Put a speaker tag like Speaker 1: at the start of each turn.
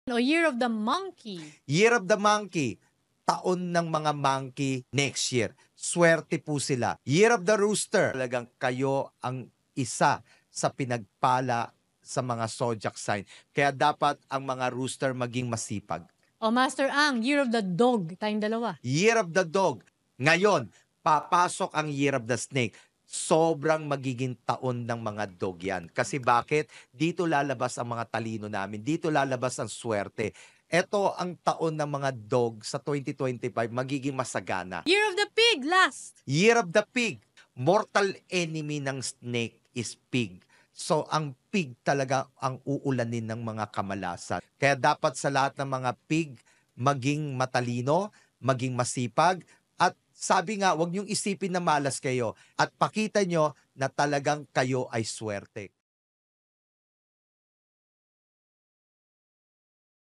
Speaker 1: O Year of the Monkey.
Speaker 2: Year of the Monkey, taon ng mga monkey next year. Swerte po sila. Year of the Rooster, talagang kayo ang isa sa pinagpala sa mga zodiac sign. Kaya dapat ang mga rooster maging masipag.
Speaker 1: O Master Ang, Year of the Dog. Tayong dalawa.
Speaker 2: Year of the Dog. Ngayon, papasok ang Year of the Snake. Sobrang magiging taon ng mga dog yan. Kasi bakit? Dito lalabas ang mga talino namin. Dito lalabas ang swerte. Ito ang taon ng mga dog sa 2025 magiging masagana.
Speaker 1: Year of the Pig, last.
Speaker 2: Year of the Pig. Mortal enemy ng snake is pig. So ang pig talaga ang uulanin ng mga kamalasan. Kaya dapat sa lahat ng mga pig maging matalino, maging masipag, at sabi nga, huwag niyong isipin na malas kayo at pakita niyo na talagang kayo ay swerte.